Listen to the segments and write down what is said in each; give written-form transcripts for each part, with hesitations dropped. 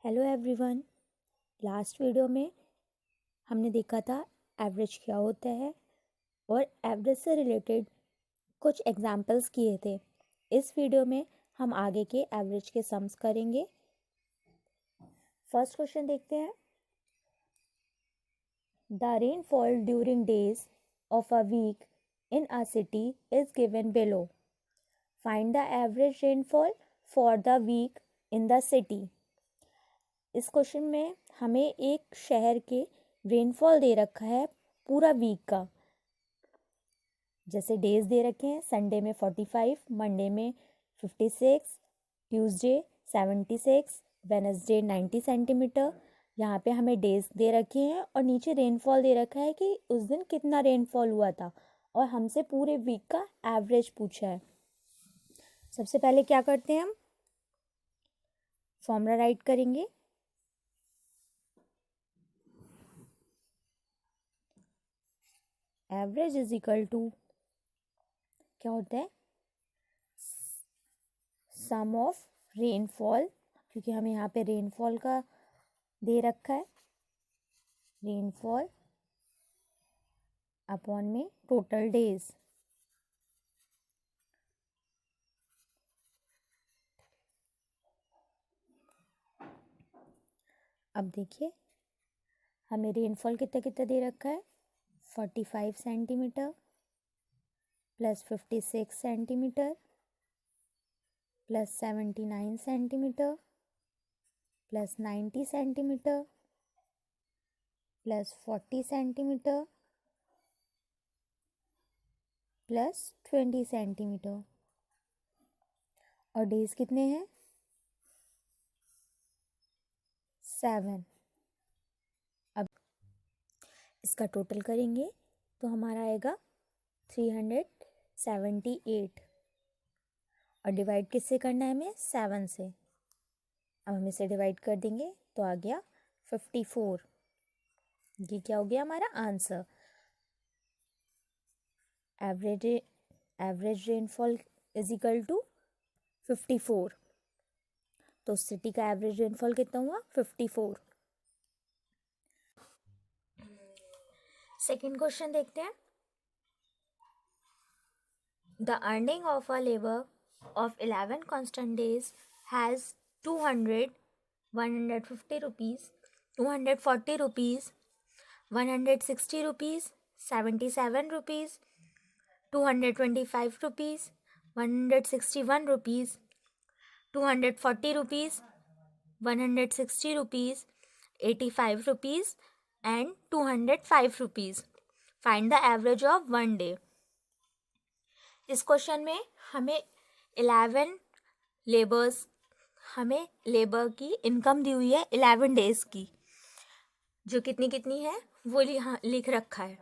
Hello everyone. Last video में हमने देखा था एवरेज क्या होता है और एवरेज से रिलेटेड कुछ एग्जाम्पल्स किए थे। इस वीडियो में हम आगे के एवरेज के सम्स करेंगे। फर्स्ट क्वेश्चन देखते हैं। The rainfall during days of a week in a city is given below. Find the average rainfall for the week in the city. इस क्वेश्चन में हमें एक शहर के रेनफॉल दे रखा है पूरा वीक का। जैसे डेज दे रखे हैं, संडे में 45, मंडे में 56, ट्यूसडे 76, वेनसडे 90 सेंटीमीटर। यहाँ पे हमें डेज दे रखे हैं और नीचे रेनफॉल दे रखा है कि उस दिन कितना रेनफॉल हुआ था और हमसे पूरे वीक का एवरेज पूछा है। सबसे पहले क्या करते हैं, हम फॉर्मूला राइट करेंगे। एवरेज इज इक्वल टू क्या होता है, सम ऑफ रेनफॉल, क्योंकि हमें यहाँ पे रेनफॉल का दे रखा है, रेनफॉल अपॉन में टोटल डेज। अब देखिए हमें रेनफॉल कितना कितना दे रखा है, 45 centimetre plus 56 centimetre plus 79 centimetre plus 90 centimetre plus 40 centimetre plus 20 centimetre. और डेज कितने हैं, 7। अब इसका टोटल करेंगे तो हमारा आएगा 378 और डिवाइड किससे करना है, हमें 7 से। अब हम इसे डिवाइड कर देंगे तो आ गया 54। ये क्या हो गया हमारा answer. Average rainfall is equal to 54। तो सिटी का एवरेज रेनफॉल कितना हुआ, 54। सेकेंड क्वेश्चन देखते हैं। The earning of a labour of 11 constant days has 200, 150 rupees, 240 rupees, 160 rupees, 77 rupees, 225 rupees, 161 rupees, 240 rupees, 160 rupees, 85 rupees and 205 rupees. Find the average of one day. इस question में हमें 11 labours, हमें labour की income दी हुई है 11 days की, जो कितनी कितनी है वो यहाँ लिख रखा है।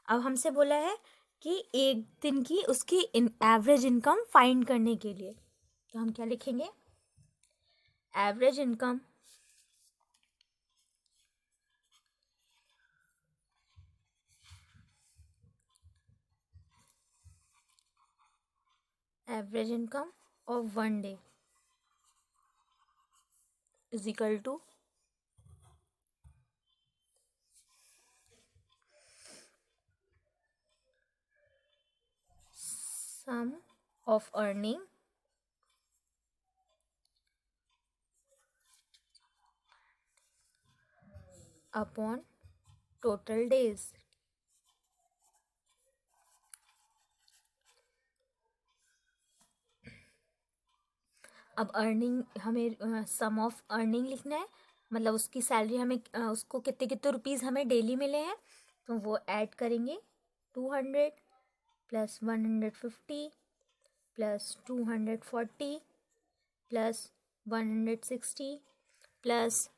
अब हमसे बोला है कि एक दिन की उसकी एवरेज इनकम फाइंड करने के लिए, तो हम क्या लिखेंगे, average income of one day is equal to sum of earning upon total days. अब अर्निंग हमें सम ऑफ अर्निंग लिखना है, मतलब उसकी सैलरी हमें उसको कितने कितने रुपीज़ हमें डेली मिले हैं, तो वो ऐड करेंगे। 200 plus 150 plus 240 plus 160 plus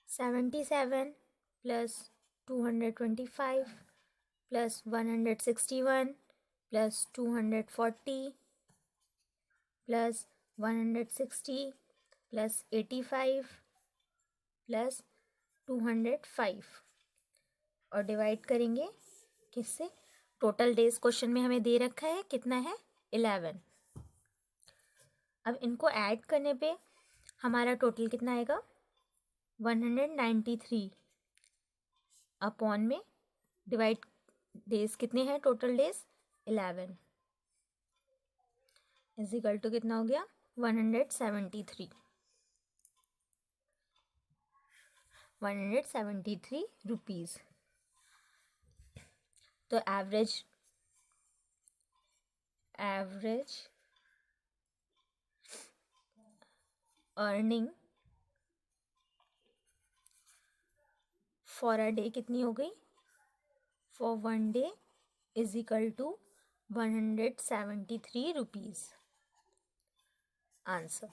77 plus 225 plus 161 plus 240 plus 160 plus 85 plus 205 और डिवाइड करेंगे किससे, टोटल डेज क्वेश्चन में हमें दे रखा है कितना है, 11। अब इनको ऐड करने पे हमारा टोटल कितना आएगा 193 अपॉन में डिवाइड डेज कितने हैं total days 11 is equal to कितना हो गया 173 रुपीज़। तो average earning for a day कितनी हो गई for one day is equal to 173 rupees. Answer.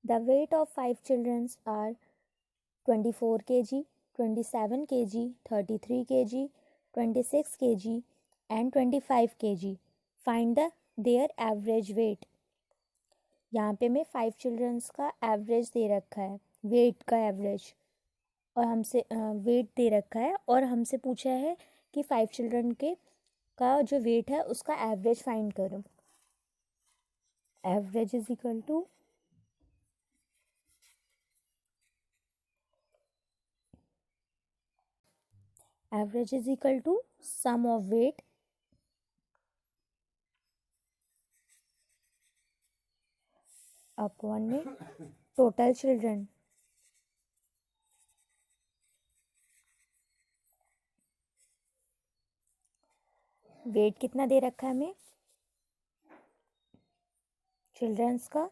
The weight of 5 children are 24 kg, 27 kg, 33 kg, 26 kg and 25 kg. Find their average weight. यहाँ पे मैं 5 चिल्ड्रंस का एवरेज दे रखा है, वेट का एवरेज, और हमसे वेट दे रखा है और हमसे पूछा है कि 5 चिल्ड्रन के का जो वेट है उसका एवरेज फाइंड करो। Average is equal to sum of weight upon में टोटल चिल्ड्रन। वेट कितना दे रखा है हमें चिल्ड्रंस का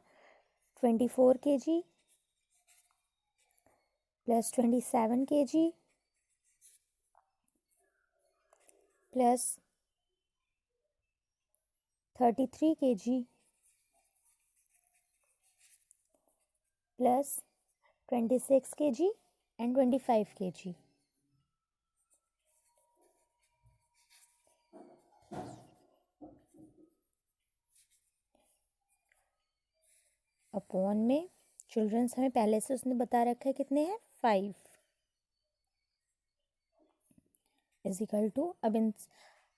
24 kg plus 27 kg plus 33 kg plus 26 kg and 25 kg। Upon में चिल्ड्रंस हमें पहले से उसने बता रखा है कितने हैं 5 इज इक्वल टू, अब इन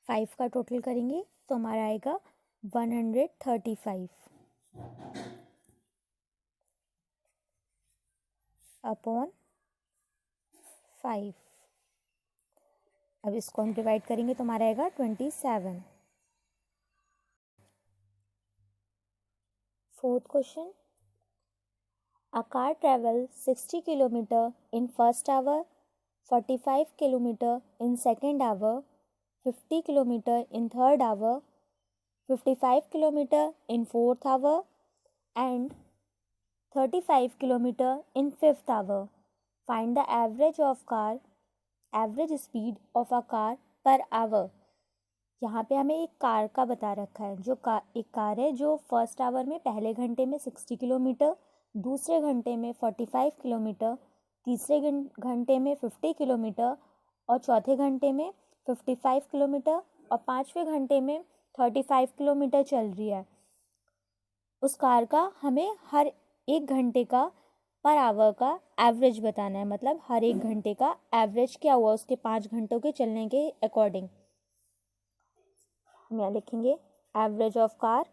5 का टोटल करेंगे तो हमारा आएगा 135 अपॉन 5। अब इसको हम डिवाइड करेंगे तो हमारा आएगा 27। Fourth question, a car travels 60 km in first hour, 45 km in second hour, 50 km in third hour, 55 km in fourth hour and 35 km in fifth hour. Find the average speed of a car per hour. यहाँ पे हमें एक car का बता रखा है, एक car है जो फर्स्ट आवर में पहले घंटे में 60 किलोमीटर, दूसरे घंटे में 45 किलोमीटर, तीसरे घंटे में 50 किलोमीटर और चौथे घंटे में 55 किलोमीटर और पाँचवें घंटे में 35 किलोमीटर चल रही है। उस कार का हमें हर एक घंटे का पर आवर का एवरेज बताना है, मतलब हर एक घंटे का एवरेज क्या हुआ उसके 5 घंटों के चलने के अकॉर्डिंग। हम यहाँ लिखेंगे average of car,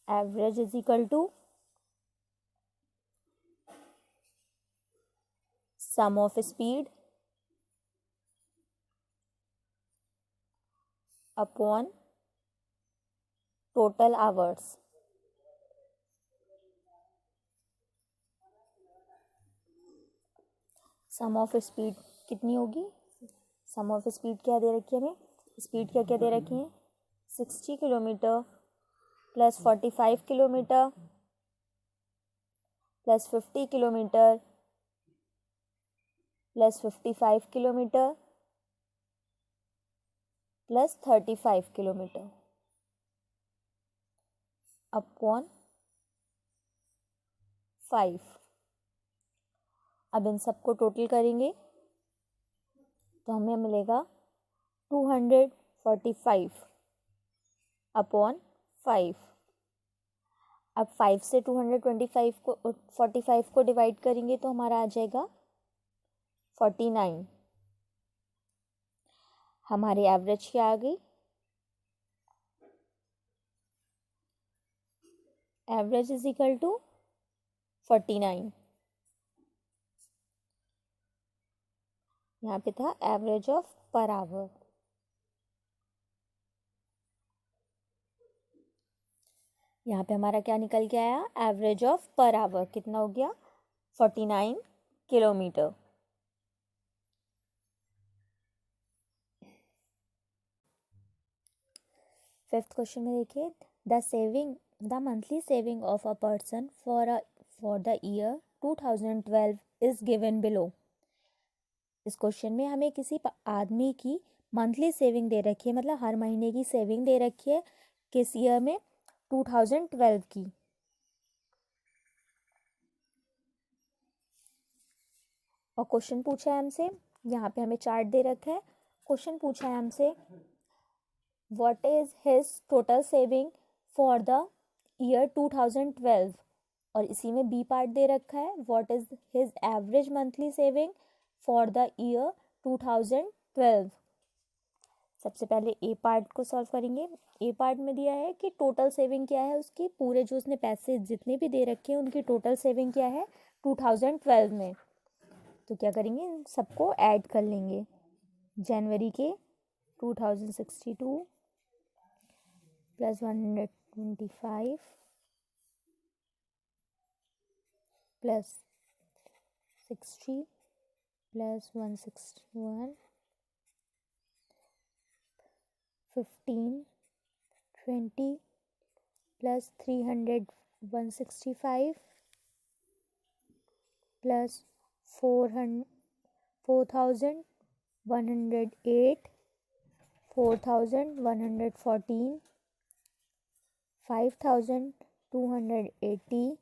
average is equal to sum of speed upon total hours. Sum of speed कितनी होगी, सम ऑफ स्पीड क्या दे रखी है हमें, स्पीड क्या क्या दे रखी है 60 kilometre plus 45 kilometre plus 50 kilometre plus 55 kilometre plus 35 kilometre upon 5। अब इन सबको टोटल करेंगे तो हमें मिलेगा 245 अपॉन 5। अब 5 से 45 को डिवाइड करेंगे तो हमारा आ जाएगा 49 हमारी एवरेज क्या आ गई, एवरेज इज इक्वल टू 49। यहाँ पे था एवरेज ऑफ पर आवर। यहाँ पे हमारा क्या निकल के आया, एवरेज ऑफ पर आवर कितना हो गया, 49 किलोमीटर। फिफ्थ क्वेश्चन में देखिए, the monthly saving of a person for the year 2012 is given below. इस क्वेश्चन में हमें किसी आदमी की मंथली सेविंग दे रखी है, मतलब हर महीने की सेविंग दे रखी है, किस ईयर में, 2012 की। और क्वेश्चन पूछा है हमसे, यहाँ पे हमें चार्ट दे रखा है, क्वेश्चन पूछा है हमसे what is his total saving for the year 2012, और इसी में बी पार्ट दे रखा है what is his average monthly saving for the year 2012। सबसे पहले ए पार्ट को सॉल्व करेंगे। ए पार्ट में दिया है कि टोटल सेविंग क्या है उसकी, पूरे जो उसने पैसे जितने भी दे रखे हैं उनकी टोटल सेविंग क्या है 2012 में। तो क्या करेंगे, सबको ऐड कर लेंगे। जनवरी के 2062 plus 125 plus 60 plus 161 15 20 plus 300 165 plus 4108 4114 5280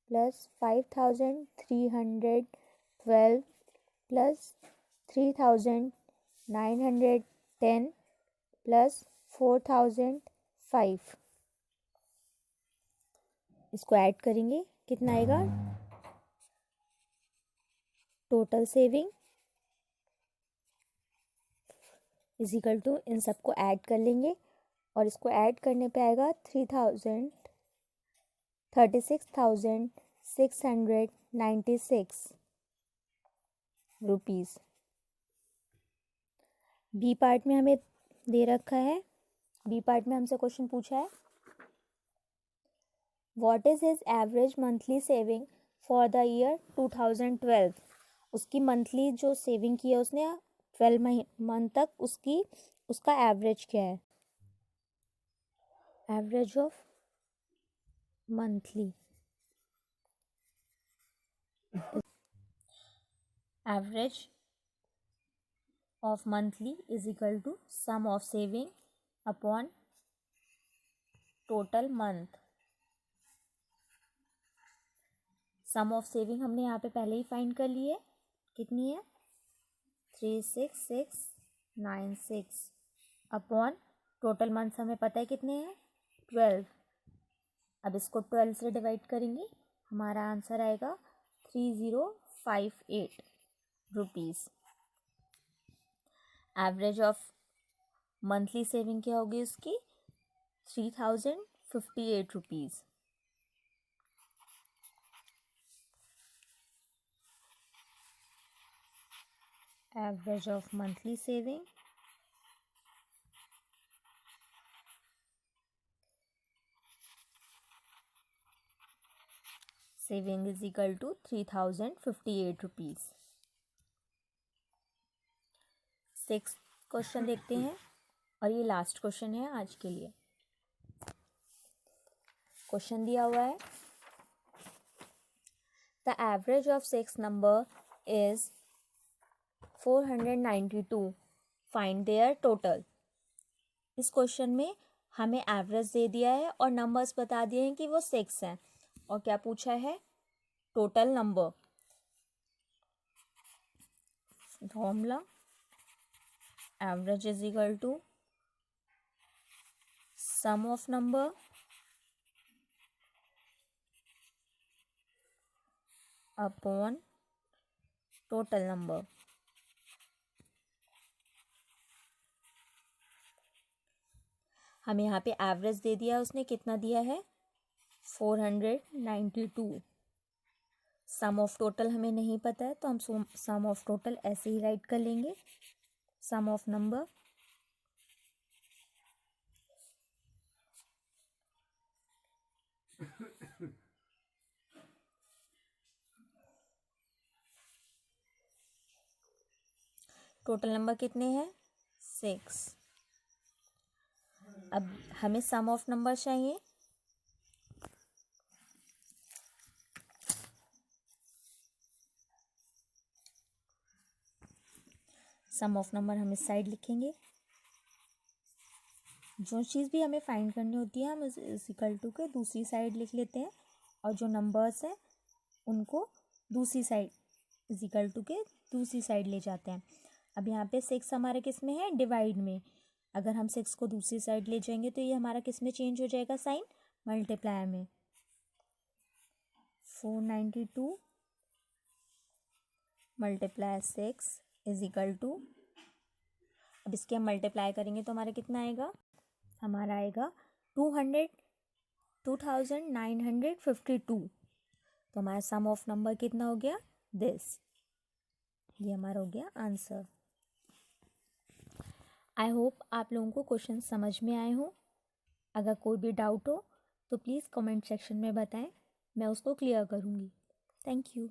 plus 5312 plus 3910 plus 4005। इसको ऐड करेंगे, कितना आएगा, total saving is equal to, इन सबको ऐड कर लेंगे और इसको ऐड करने पे आएगा 36,696 रुपीज़। बी पार्ट में हमें दे रखा है, बी पार्ट में हमसे क्वेश्चन पूछा है what is his average monthly saving for the year 2012। उसकी मंथली जो सेविंग की है उसने 12 मंथ तक, उसका एवरेज क्या है, average of monthly, average of monthly is equal to sum of saving upon total month. Sum of saving हमने यहाँ पे पहले ही फाइंड कर ली है, कितनी है 36696 अपॉन टोटल मंथ्स हमें पता है कितने हैं 12। अब इसको 12 से डिवाइड करेंगे, हमारा आंसर आएगा 3058 rupees. Average of monthly saving क्या होगी उसकी 3058 rupees. Average of monthly saving is equal to 3058 rupees. 6th question देखते हैं और ये लास्ट क्वेश्चन है आज के लिए। क्वेश्चन दिया हुआ है the average of 6 number is 492, find their total. इस क्वेश्चन में हमें एवरेज दे दिया है और नंबर्स बता दिए हैं कि वो 6 हैं, और क्या पूछा है, total number. Formula average is equal to sum of number upon total number. हमें यहाँ पे एवरेज दे दिया, उसने कितना दिया है 492। सम ऑफ टोटल हमें नहीं पता है तो हम सम ऑफ टोटल ऐसे ही राइट कर लेंगे, सम ऑफ नंबर टोटल नंबर कितने हैं 6। अब हमें सम ऑफ नंबर चाहिए, सम ऑफ नंबर हम इस साइड लिखेंगे। जो चीज़ भी हमें फाइंड करनी होती है हम इस इक्वल टू के दूसरी साइड लिख लेते हैं, और जो नंबर्स हैं उनको दूसरी साइड इज इक्वल टू के दूसरी साइड ले जाते हैं। अब यहाँ पे 6 हमारे किस में है डिवाइड में, अगर हम 6 को दूसरी साइड ले जाएंगे तो ये हमारा किस में चेंज हो जाएगा साइन मल्टीप्लाई में। 492 मल्टीप्लाई 6 इज इक्वल टू, अब इसके हम मल्टीप्लाई करेंगे तो हमारा कितना आएगा, हमारा आएगा 2952। तो हमारा सम ऑफ नंबर कितना हो गया दिस, ये हमारा हो गया आंसर। आई होप आप लोगों को क्वेश्चन समझ में आए हो। अगर कोई भी डाउट हो तो प्लीज़ कमेंट सेक्शन में बताएं, मैं उसको क्लियर करूँगी। Thank you.